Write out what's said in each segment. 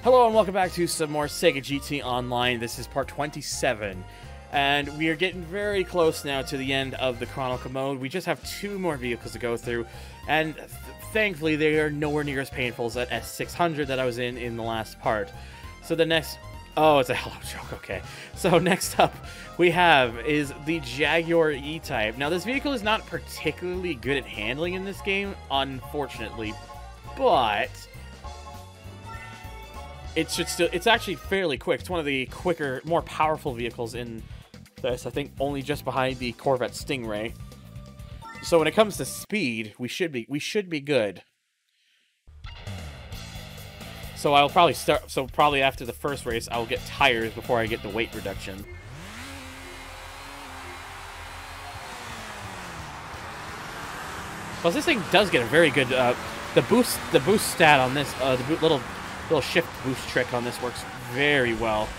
Hello and welcome back to some more Sega GT Online. This is part 27, and we are getting very close now to the end of the Chronicle mode. We just have 2 more vehicles to go through, and thankfully they are nowhere near as painful as that S600 that I was in the last part. So the next... Oh, it's a hello joke, okay. So next up we have is the Jaguar E-Type. Now this vehicle is not particularly good at handling in this game, unfortunately, but... it's actually fairly quick. It's one of the quicker, more powerful vehicles in this. I think only just behind the Corvette Stingray. So when it comes to speed, we should be good. So I'll probably start. So probably after the first race, I'll get tires before I get the weight reduction. Plus, this thing does get a very good the boost stat on this. The little shift boost trick on this works very well.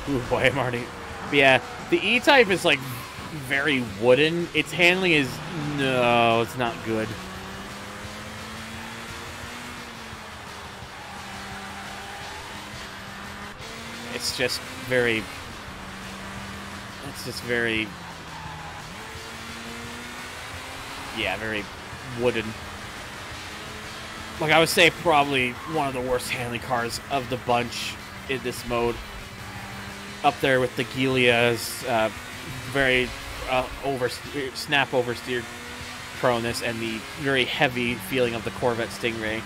Ooh, boy, I'm already... But yeah, the E-Type is, like, very wooden. Its handling is... No, it's not good. It's just very... It's just very... Yeah, very wooden. Like, I would say probably one of the worst handling cars of the bunch in this mode. Up there with the Giulia's very snap oversteer proneness and the very heavy feeling of the Corvette Stingray.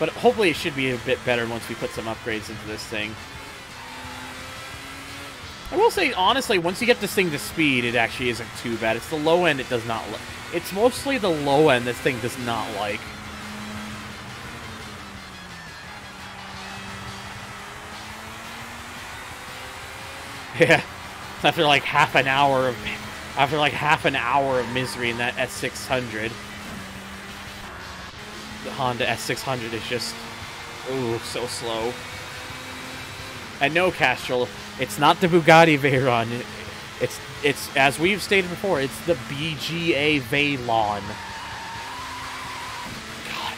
But hopefully it should be a bit better once we put some upgrades into this thing. I will say, honestly, once you get this thing to speed, it actually isn't too bad. It's the low end it does not like. It's mostly the low end this thing does not like. Yeah, after like half an hour of misery in that S600, the Honda S600 is just, ooh, so slow. And no, Castrol, it's not the Bugatti Veyron. It's as we've stated before, it's the BGA Veylon. God,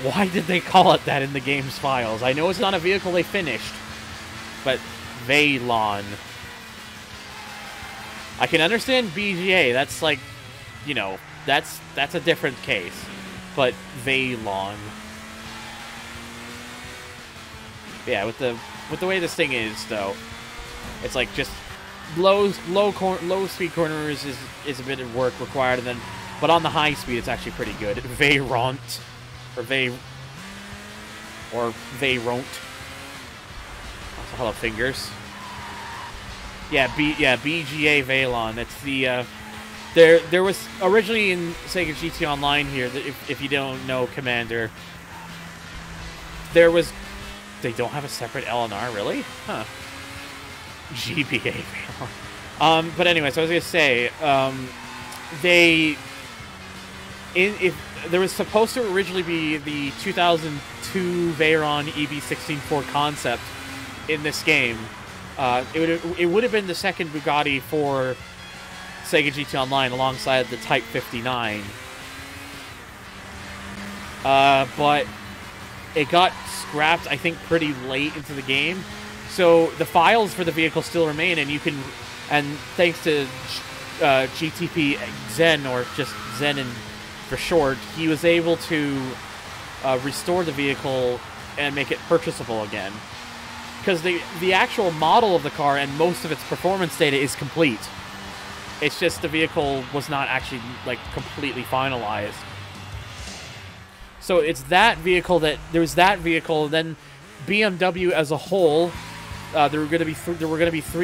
why did they call it that in the game's files? I know it's not a vehicle they finished, but Veylon. I can understand BGA, that's like, you know, that's a different case. But Veylon. Yeah, with the way this thing is though, it's like just low speed corners is a bit of work required, and then but on the high speed it's actually pretty good. Veyront or Veyront. Also, hello fingers. Yeah, BGA Veylon. It's the there was originally in Sega GT Online here. That if you don't know, Commander, there was. They don't have a separate LNR, really? Huh. GBA Veylon. But anyways, I was gonna say, there was supposed to originally be the 2002 Veyron EB164 concept in this game. It would have been the second Bugatti for Sega GT Online alongside the Type 59. But it got scrapped, I think, pretty late into the game. So the files for the vehicle still remain, and you can, and thanks to GTP Zen, or just Zen for short, he was able to restore the vehicle and make it purchasable again. Because the actual model of the car and most of its performance data is complete. It's just the vehicle was not actually, like, completely finalized. So it's that vehicle that... There's that vehicle, then BMW as a whole... there were going to be 3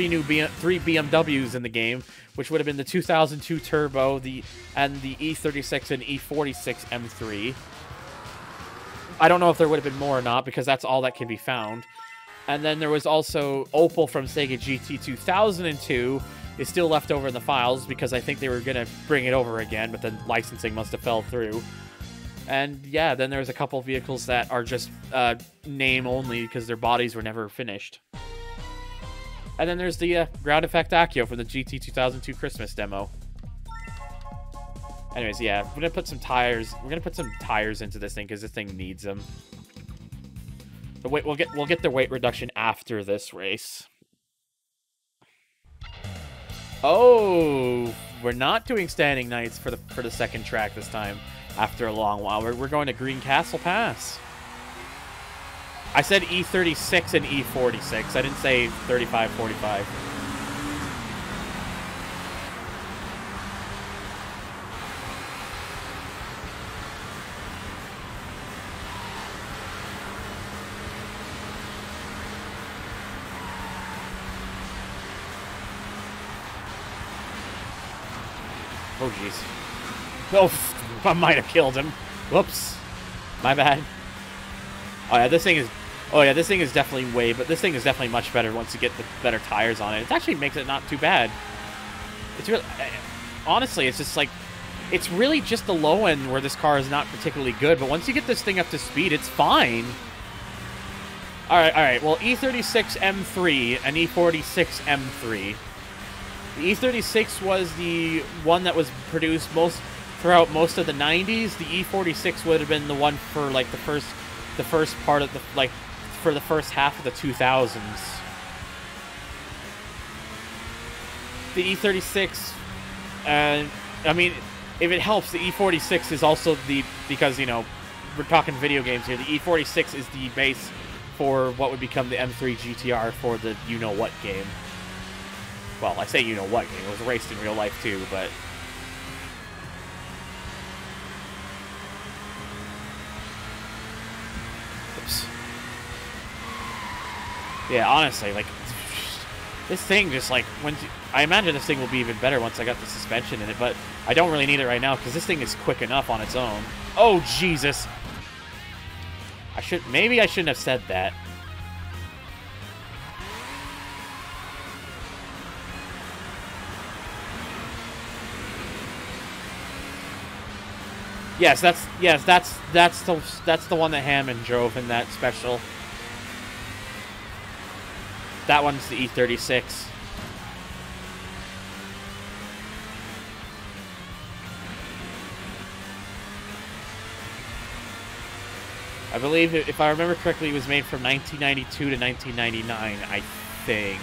BMWs in the game, which would have been the 2002 Turbo, and the E36 and E46 M3. I don't know if there would have been more or not, because that's all that can be found. And then there was also Opel from Sega GT 2002. It's still left over in the files because I think they were going to bring it over again, but then licensing must have fell through. And yeah, then there's a couple vehicles that are just name only because their bodies were never finished. And then there's the ground effect Accio from the GT 2002 Christmas demo. Anyways, yeah, we're gonna put some tires. We're gonna put some tires into this thing because this thing needs them. The weight we'll get the weight reduction after this race. Oh, we're not doing standing nights for the second track this time. After a long while, we're going to Green Castle Pass. I said E36 and E46. I didn't say 35, 45. Oh, jeez. Oh, I might have killed him. Whoops. My bad. Oh, yeah, this thing is... Oh, yeah, this thing is definitely way... But this thing is definitely much better once you get the better tires on it. It actually makes it not too bad. It's really... Honestly, it's just like... It's really just the low end where this car is not particularly good. But once you get this thing up to speed, it's fine. Alright. Well, E36 M3 and E46 M3. The E36 was the one that was produced throughout most of the 90s. The E46 would have been the one for like the first part of the for the first half of the 2000s. The E36, I mean, if it helps, the E46 is also because, you know, we're talking video games here. The E46 is the base for what would become the M3 GTR for the you-know-what game. Well, I say you-know-what game. It was raced in real life, too, but... Oops. Yeah, honestly, like... This thing just, like... I imagine this thing will be even better once I got the suspension in it, but I don't really need it right now, because this thing is quick enough on its own. Oh, Jesus! Maybe I shouldn't have said that. Yes, that's the one that Hammond drove in that special. That one's the E36. I believe, if I remember correctly, it was made from 1992 to 1999, I think.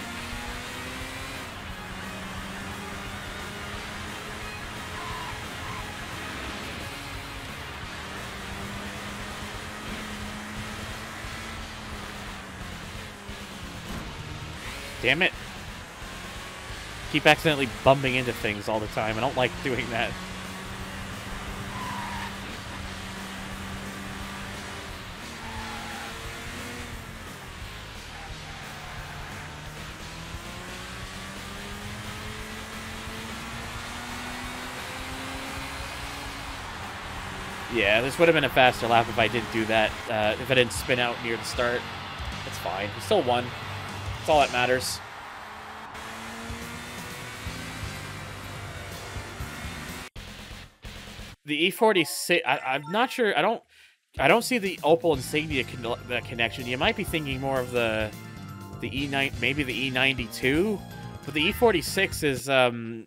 Damn it. Keep accidentally bumping into things all the time. I don't like doing that. Yeah, this would have been a faster lap if I didn't do that. If I didn't spin out near the start. It's fine. We still won. That's all that matters. The E46, I'm not sure. I don't see the Opel Insignia connection. You might be thinking more of the E9, maybe the E92, but the E46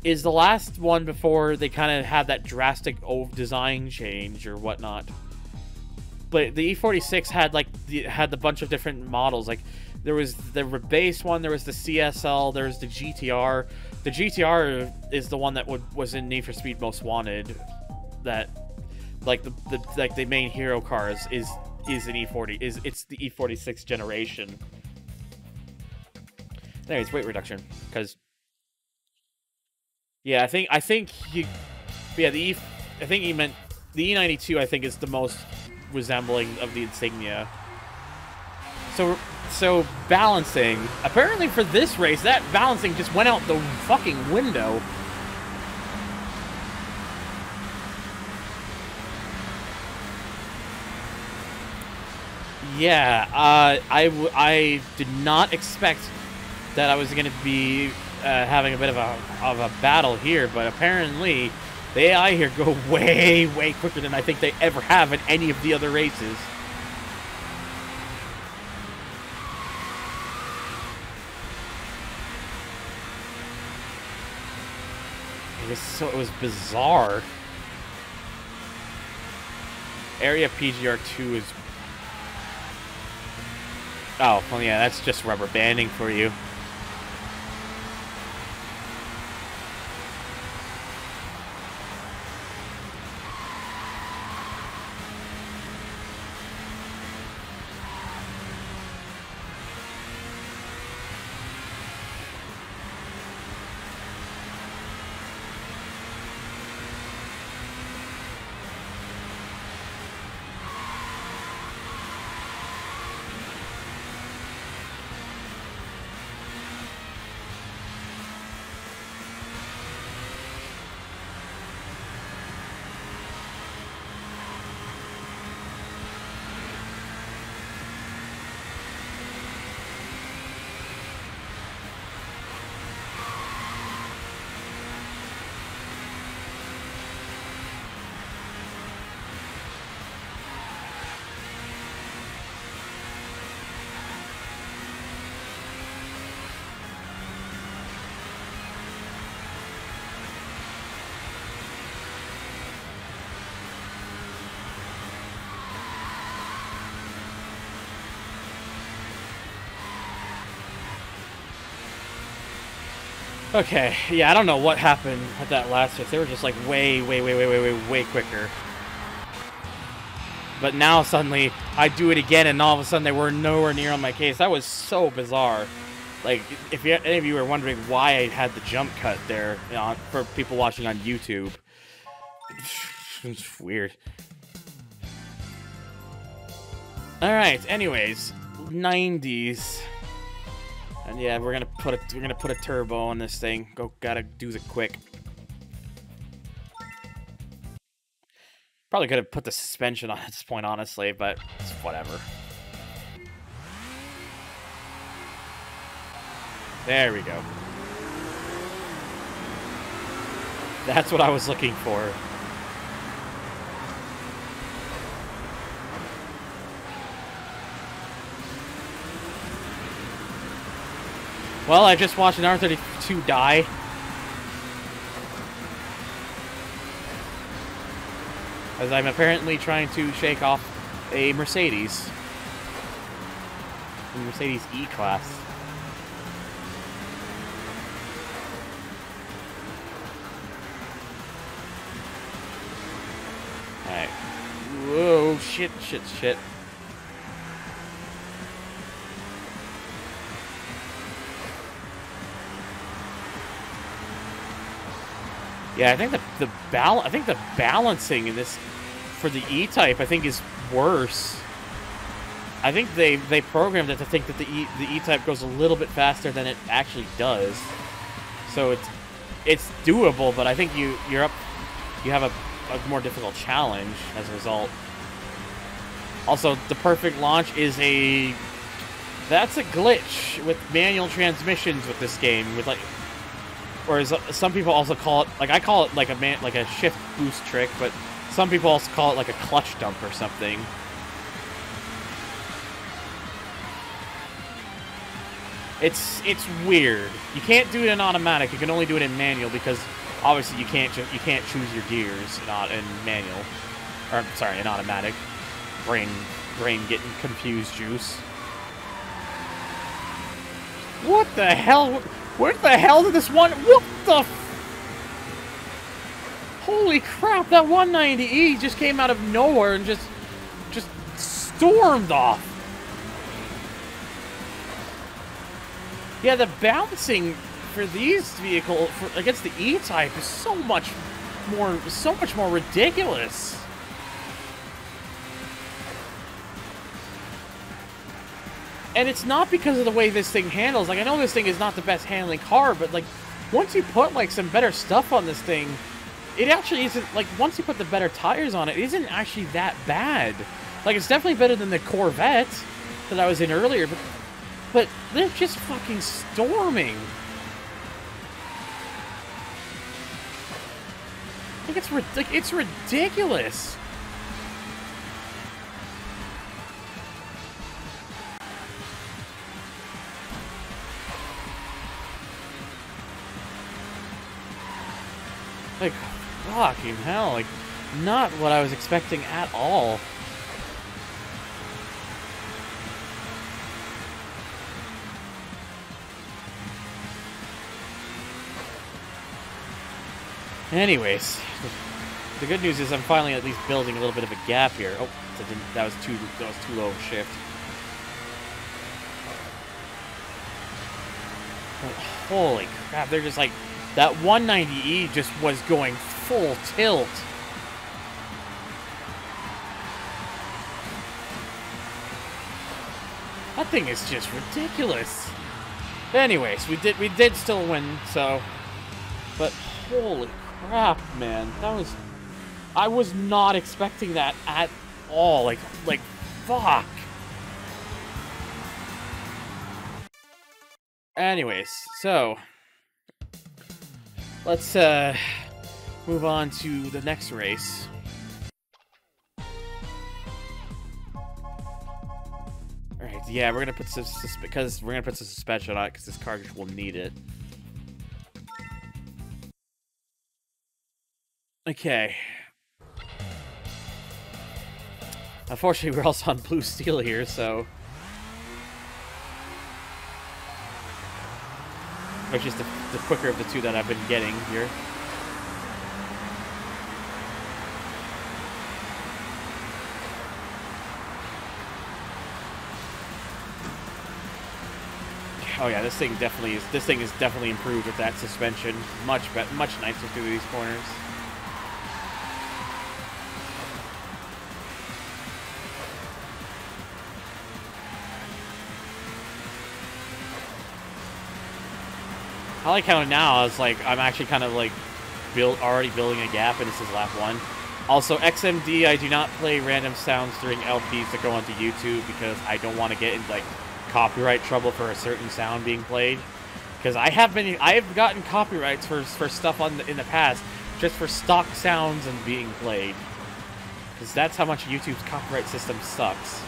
is the last one before they kind of had that drastic design change or whatnot. But the E46 had the bunch of different models. Like there was the base one, there was the CSL, there was the GTR. The GTR is the one that was in Need for Speed Most Wanted. That like the main hero cars is an E40. It's the E46 generation. Anyways, weight reduction because. Yeah, I think he meant the E92. I think is the most resembling of the Insignia. So balancing. Apparently for this race, that balancing just went out the fucking window. Yeah, I did not expect that I was going to be having a bit of a battle here, but apparently the AI here go way quicker than I think they ever have in any of the other races. It was bizarre. Area PGR2 is... Oh, well, yeah, that's just rubber banding for you. Okay, yeah, I don't know what happened at that last race. They were just like way quicker. But now suddenly I do it again, and all of a sudden they were nowhere near on my case. That was so bizarre. Like, if any of you were wondering why I had the jump cut there, you know, for people watching on YouTube, it's weird. All right. Anyways, 90s. And yeah, we're gonna put a turbo on this thing. Gotta do the quick. Probably could have put the suspension on at this point, honestly, but it's whatever. There we go. That's what I was looking for. Well, I just watched an R32 die. As I'm apparently trying to shake off a Mercedes. A Mercedes E-Class. Alright. Whoa, shit. Yeah, I think the balancing in this for the E-Type I think is worse. I think they programmed it to think that the E-Type goes a little bit faster than it actually does. So it's doable, but I think you have a more difficult challenge as a result. Also, the perfect launch is that's a glitch with manual transmissions with this game with like. Or as some people also call it, like I call it like a shift boost trick, but some people also call it like a clutch dump or something. It's weird. You can't do it in automatic. You can only do it in manual because obviously you can't choose your gears in manual, or sorry, in automatic. Brain getting confused, juice. What the hell? Where the hell did this one... What the... Holy crap, that 190E just came out of nowhere and just stormed off. Yeah, the bouncing for these vehicles against the E-Type is so much more ridiculous. And it's not because of the way this thing handles. Like, I know this thing is not the best handling car, but, like, once you put, like, some better stuff on this thing, it actually isn't, like, once you put the better tires on it, it isn't actually that bad. Like, it's definitely better than the Corvette that I was in earlier, but they're just fucking storming. Like, it's ridiculous. Like, fucking hell, like, not what I was expecting at all. Anyways, the good news is I'm finally at least building a little bit of a gap here. Oh, that was too low of a shift. But holy crap! They're just like that 190E just was going full tilt. That thing is just ridiculous. Anyways, we did still win, so. But holy crap, man, I was not expecting that at all. Like fuck. Anyways, so let's move on to the next race. Alright, yeah, we're gonna put some suspension on it because this cartridge will need it. Okay. Unfortunately, we're also on blue steel here, so. Which is the quicker of the two that I've been getting here. Oh yeah, this thing is definitely improved with that suspension. Much nicer through these corners. I like how now it's like I'm actually kind of like already building a gap, and this is lap 1. Also, XMD, I do not play random sounds during LPs that go onto YouTube because I don't want to get in like copyright trouble for a certain sound being played. Because I have gotten copyrights for stuff in the past just for stock sounds and being played. Because that's how much YouTube's copyright system sucks.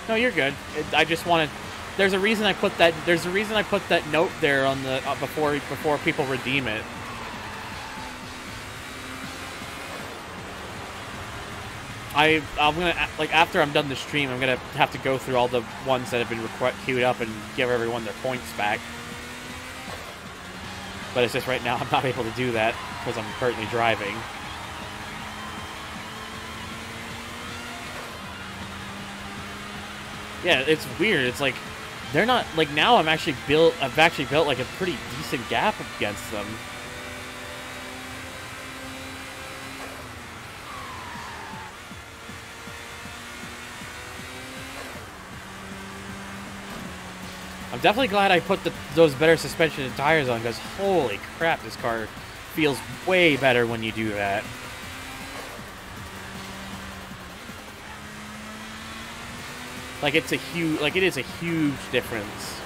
No, you're good. I just wanted. There's a reason I put that. There's a reason I put that note there on the before people redeem it. I'm gonna like after I'm done the stream, I'm gonna have to go through all the ones that have been queued up and give everyone their points back. But it's just right now I'm not able to do that because I'm currently driving. Yeah, it's weird. It's like they're not like now. I've actually built like a pretty decent gap against them. I'm definitely glad I put those better suspension and tires on because holy crap, this car feels way better when you do that. Like it is a huge difference.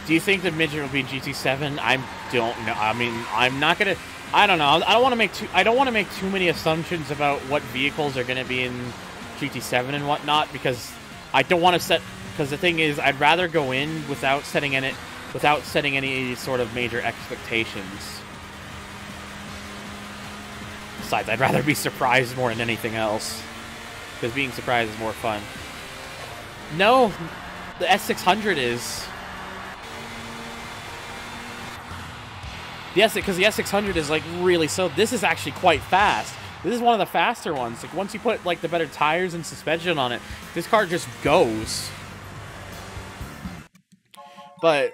Do you think the midget will be in GT7? I don't know. I mean, I'm not gonna. I don't know. I don't want to make too many assumptions about what vehicles are gonna be in GT7 and whatnot because I don't want to set. Because the thing is, I'd rather go in without setting any sort of major expectations. Besides, I'd rather be surprised more than anything else. Because being surprised is more fun. No, the S600 is. Yes, because the S600 is like really so. This is actually quite fast. This is one of the faster ones. Like once you put like the better tires and suspension on it, this car just goes. But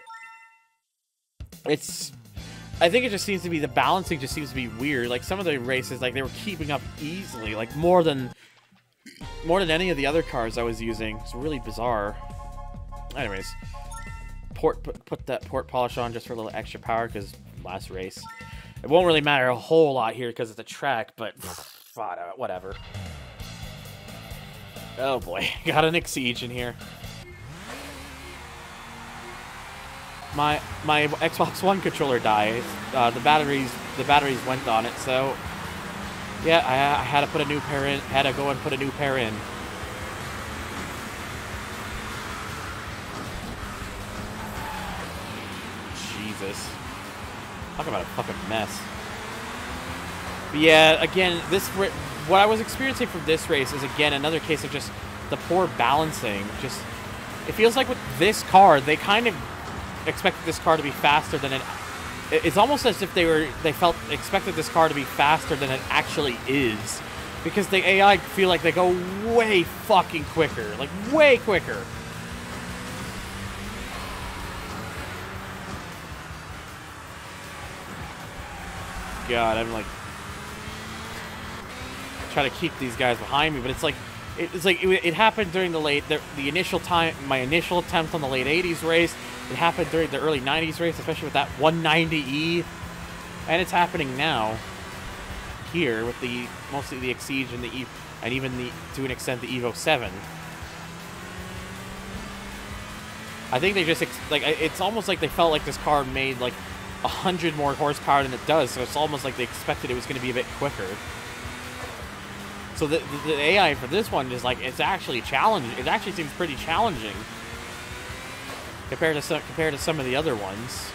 it's I think it just seems to be, the balancing just seems to be weird. Like, some of the races, like, they were keeping up easily, like, more than any of the other cars I was using. It's really bizarre. Anyways, put that port polish on just for a little extra power, because last race. It won't really matter a whole lot here because it's a track, but whatever. Oh boy, got an Exige in here. My Xbox One controller died. The batteries went on it, so yeah, I had to put a new pair in. Had to go and put a new pair in. Jesus, talk about a fucking mess. But yeah, again, what I was experiencing from this race is again another case of just the poor balancing. Just, it feels like with this car, they kind of expected this car to be faster than it. It's almost as if they expected this car to be faster than it actually is, because the AI feel like they go way fucking quicker, like way quicker. God, I'm like trying to keep these guys behind me, but it's like it happened during the initial time, my initial attempt on the late 80s race. It happened during the early 90s race, especially with that 190E, and it's happening now here with mostly the Exige and and even to an extent the Evo 7. I think they just it's almost like they felt like this car made like 100 more horsepower than it does, so it's almost like they expected it was going to be a bit quicker. So the AI for this one is like, it's actually challenging. It actually seems pretty challenging compared to some of the other ones.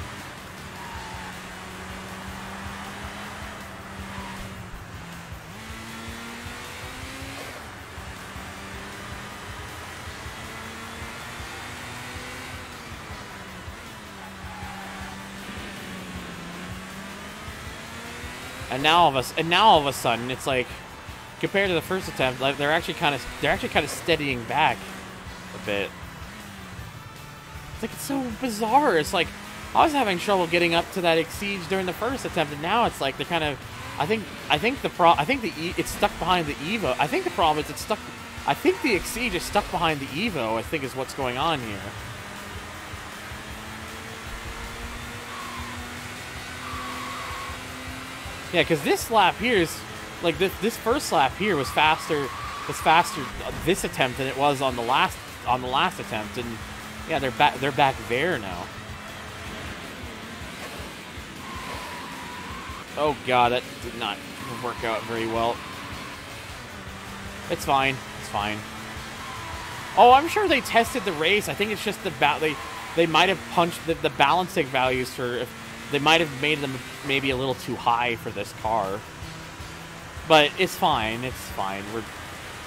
And now all of a sudden, it's like, compared to the first attempt, like they're actually kind of steadying back a bit. It's like, it's so bizarre. It's like, I was having trouble getting up to that Exige during the first attempt, and now it's like they're kind of. It's stuck behind the Evo. I think the problem is it's stuck. I think the Exige is stuck behind the Evo. I think is what's going on here. Yeah, because this lap here is like this first lap here was faster. This attempt than it was on the last attempt, and yeah, they're back there now. Oh god, that did not work out very well. It's fine. It's fine. Oh, I'm sure they tested the race. I think it's just they might have punched the balancing values for. They might have made them maybe a little too high for this car. But it's fine. It's fine.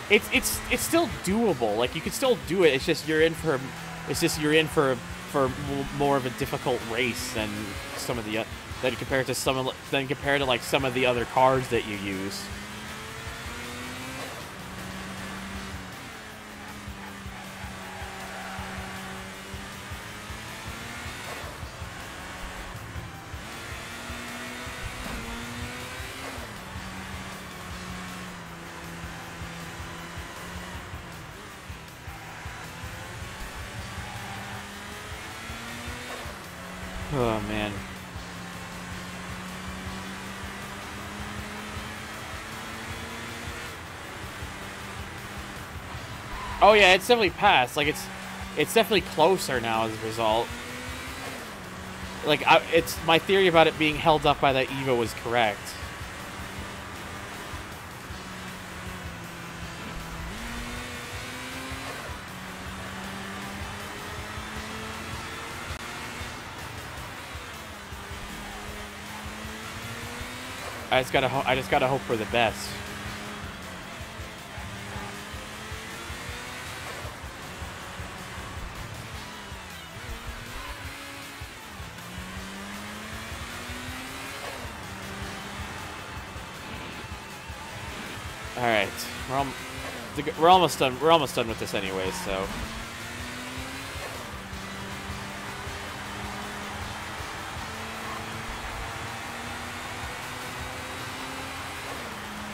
It's still doable. Like, you can still do it. It's just you're in for more of a difficult race than some of the compared to like some of the other cars that you use. Oh, man. Oh, yeah, it's definitely passed. Like, it's definitely closer now as a result. Like, it's my theory about it being held up by that Evo was correct. I just gotta hope for the best. All right, we're almost done. We're almost done with this anyway, so.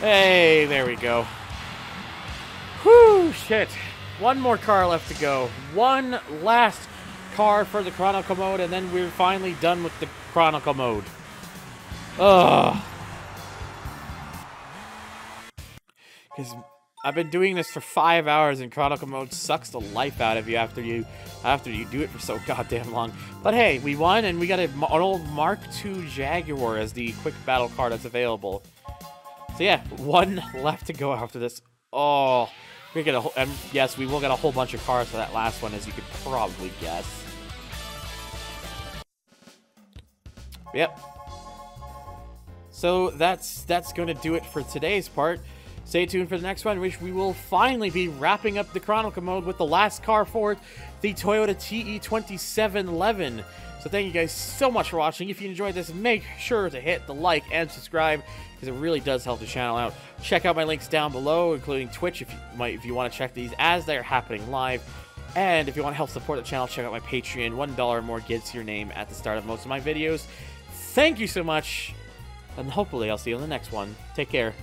Hey, there we go. Whew, shit. One more car left to go. One last car for the Chronicle mode, and then we're finally done with the Chronicle mode. Ugh. Because I've been doing this for 5 hours, and Chronicle mode sucks the life out of you after you do it for so goddamn long. But hey, we won, and we got an old Mark II Jaguar as the quick battle car that's available. So yeah, one left to go after this. Oh, we get and yes, we will get a whole bunch of cars for that last one, as you could probably guess. Yep. So that's going to do it for today's part. Stay tuned for the next one, which we will finally be wrapping up the Chronicle mode with the last car for it, the Toyota TE2711. So thank you guys so much for watching. If you enjoyed this, make sure to hit the like and subscribe, because it really does help the channel out. Check out my links down below, including Twitch if you want to check these as they're happening live. And if you want to help support the channel, check out my Patreon. $1 or more gets your name at the start of most of my videos. Thank you so much, and hopefully I'll see you in the next one. Take care.